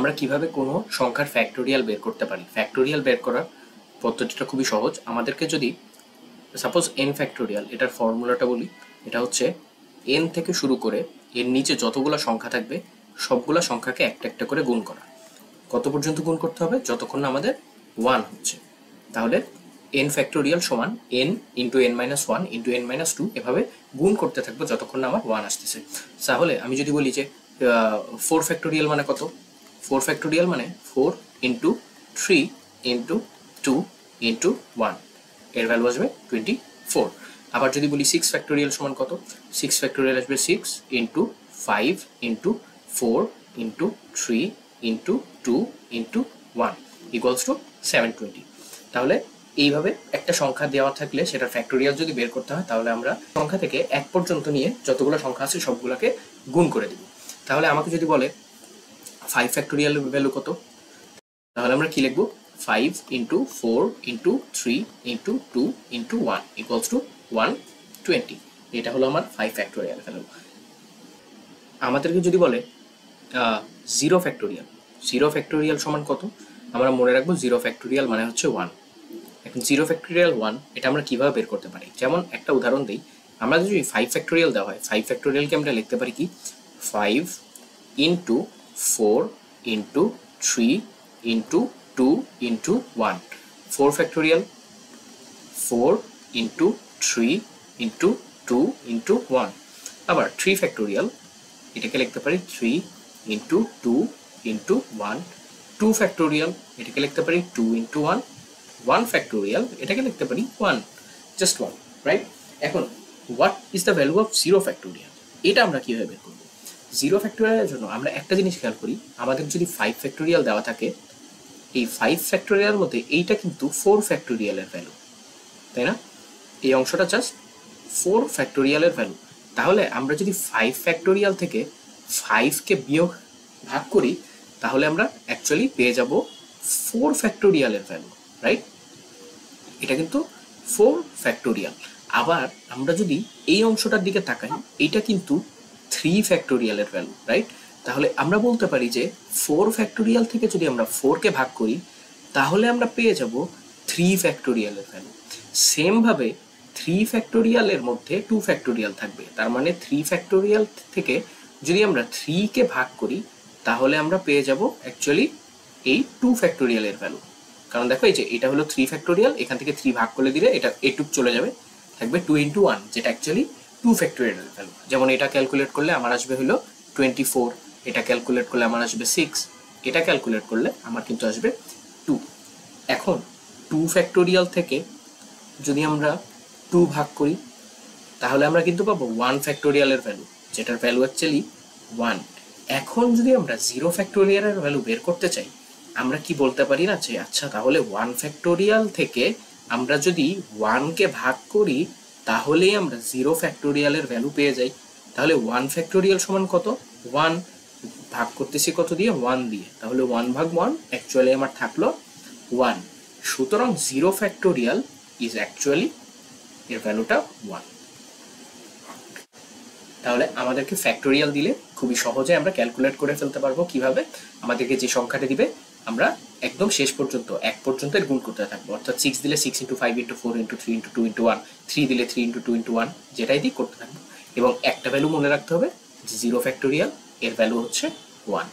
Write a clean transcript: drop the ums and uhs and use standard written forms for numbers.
আমরা কিভাবে কোনো সংখ্যার ফ্যাক্টোরিয়াল বের করতে পারি। ফ্যাক্টোরিয়াল বের করার পদ্ধতিটা খুবই সহজ। আমাদেরকে যদি সাপোজ n ফ্যাক্টোরিয়াল, এটার ফর্মুলাটা বলি। এটা হচ্ছে n থেকে শুরু করে এর নিচে যতগুলো সংখ্যা থাকবে সবগুলা সংখ্যাকে একটা একটা করে গুণ করা। কত পর্যন্ত গুণ করতে হবে? যতক্ষণ না আমাদের 1 হচ্ছে। তাহলে n ফ্যাক্টোরিয়াল সমান n into n minus 1 into n minus 2, এভাবে গুণ করতে থাকবো যতক্ষণ না আমার 1 আসতেছে। তাহলে আমি যদি বলি যে 4 ফ্যাক্টোরিয়াল মানে কত? 4 ফ্যাক্টোরিয়াল মানে 4 ইন্টু 3 ইন্টু 2 ইন্টু 1, এর ভ্যালু আসবে 24। আবার যদি বলি 6 ফ্যাক্টোরিয়াল সমান কত? 6 ফ্যাক্টোরিয়াল আসবে 6 into 5 into 4 into 3 into 2 into 1 equals to 720। তাহলে এইভাবে একটা সংখ্যা দেওয়া থাকলে সেটার ফ্যাক্টোরিয়াল যদি বের করতে হয়, তাহলে আমরা সংখ্যা থেকে 1 পর্যন্ত নিয়ে যতগুলো সংখ্যা আছে সবগুলোকে গুণ করে দেব। তাহলে আমাকে যদি বলে 5 ফ্যাক্টোরিয়াল ভ্যালু কত, তাহলে আমরা কি লিখবো? 5 into 4 into 3 into 2 into 1 equals to 120। এটা হলো আমার 5 ফ্যাক্টোরিয়াল ভ্যালু। আমাদেরকে যদি বলে 0 ফ্যাক্টোরিয়াল, 0 ফ্যাক্টোরিয়াল সমান কত, আমরা মনে রাখবো 0 ফ্যাক্টোরিয়াল মানে হচ্ছে 1। এখন 0 ফ্যাক্টোরিয়াল 1 এটা আমরা কিভাবে বের করতে পারি? যেমন একটা উদাহরণ দিই, আমরা যদি 5 ফ্যাক্টোরিয়াল দেওয়া হয়, 5 ফ্যাক্টোরিয়ালকে আমরা লিখতে পারি কি? 5 into 4 into 3 into 2 into 1, 4 factorial 4 into 3 into 2 into 1। আবার 3 ফ্যাক্টোরিয়াল, এটাকে লিখতে পারি 3 ইন্টু 2 ইন্টু 1। 2 ফ্যাক্টোরিয়াল, এটাকে লিখতে পারি 2 ইন্টু 1। 1 ফ্যাক্টোরিয়াল, এটাকে লিখতে পারি 1, জাস্ট 1, রাইট? এখন what is the value of 0 factorial, এটা আমরা কিভাবে বের করবো? 0 ফ্যাক্টোরিয়ালের জন্য আমরা একটা জিনিস খেয়াল করি, আমাদের যদি 5 ফ্যাক্টোরিয়াল দেওয়া থাকে, এই 5 ফ্যাক্টোরিয়াল মধ্যে এইটা কিন্তু 4 ফ্যাক্টোরিয়ালের ভ্যালু, তাই না? এই অংশটা জাস্ট 4 ফ্যাক্টোরিয়ালের ভ্যালু। তাহলে আমরা যদি 5 ফ্যাক্টোরিয়াল থেকে 5কে ভাগ করি, তাহলে আমরা অ্যাকচুয়ালি পেয়ে যাব 4 ফ্যাক্টোরিয়ালের ভ্যালু, রাইট? এটা কিন্তু 4 ফ্যাক্টোরিয়াল। আবার আমরা যদি এই অংশটার দিকে তাকাই, এটা কিন্তু 3 ফ্যাক্টোরিয়ালের ভ্যালু, রাইট? তাহলে আমরা বলতে পারি যে 4 ফ্যাক্টোরিয়াল থেকে যদি আমরা 4কে ভাগ করি, তাহলে আমরা পেয়ে যাব 3 ফ্যাক্টোরিয়ালের ভ্যালু। সেম ভাবে 3 ফ্যাক্টোরিয়ালের মধ্যে 2 ফ্যাক্টোরিয়াল থাকবে, তার মানে 3 ফ্যাক্টোরিয়াল থেকে যদি আমরা 3কে ভাগ করি, তাহলে আমরা পেয়ে যাব অ্যাকচুয়ালি এই 2 ফ্যাক্টোরিয়ালের ভ্যালু। কারণ দেখো এই যে এটা হলো 3 ফ্যাক্টোরিয়াল, এখান থেকে 3 ভাগ করে দিলে এটা এটুক চলে যাবে, থাকবে 2 ইন্টু 1, যেটা অ্যাকচুয়ালি 2 ফ্যাক্টোরিয়ালের ভ্যালু। যেমন এটা ক্যালকুলেট করলে আমার আসবে হলো 24, এটা ক্যালকুলেট করলে আমার আসবে 6, এটা ক্যালকুলেট করলে আমার কিন্তু আসবে 2। এখন 2 ফ্যাক্টোরিয়াল থেকে যদি আমরা 2 ভাগ করি, তাহলে আমরা কিন্তু পাবো 1 ফ্যাক্টোরিয়ালের ভ্যালু, যেটার ভ্যালু অ্যাকচুয়ালি 1। এখন যদি আমরা 0 ফ্যাক্টোরিয়ালের ভ্যালু বের করতে চাই, আমরা কি বলতে পারি না যে আচ্ছা তাহলে 1 ফ্যাক্টোরিয়াল থেকে আমরা যদি 1কে ভাগ করি, তাহলেই আমরা 0 ফ্যাক্টোরিয়ালের ভ্যালু পেয়ে যাই। তাহলে 1 ফ্যাক্টোরিয়াল সমান কত? 1 ভাগ করতেছি কত দিয়ে? 1 দিয়ে। তাহলে 1 ভাগ 1 অ্যাকচুয়ালি আমার থাকলো 1। সুতরাং 0 ফ্যাক্টোরিয়াল ইজ অ্যাকচুয়ালি এর ভ্যালুটা 1। তাহলে আমাদেরকে ফ্যাক্টোরিয়াল দিলে খুবই সহজে আমরা ক্যালকুলেট করে ফেলতে পারবো। কিভাবে? আমাদেরকে যে সংখ্যাটা দিবে আমরা একদম শেষ পর্যন্ত 1 পর্যন্ত গুণ করতে থাকবো। অর্থাৎ 6 দিলে 6 into 5 into 4 into 3 into 2 into 1, 3 দিলে 3 ইন্টু 2 ইন্টু 1, যেটাই দিই করতে থাকবো। এবং একটা ভ্যালু মনে রাখতে হবে যে 0 ফ্যাক্টোরিয়াল এর ভ্যালু হচ্ছে 1।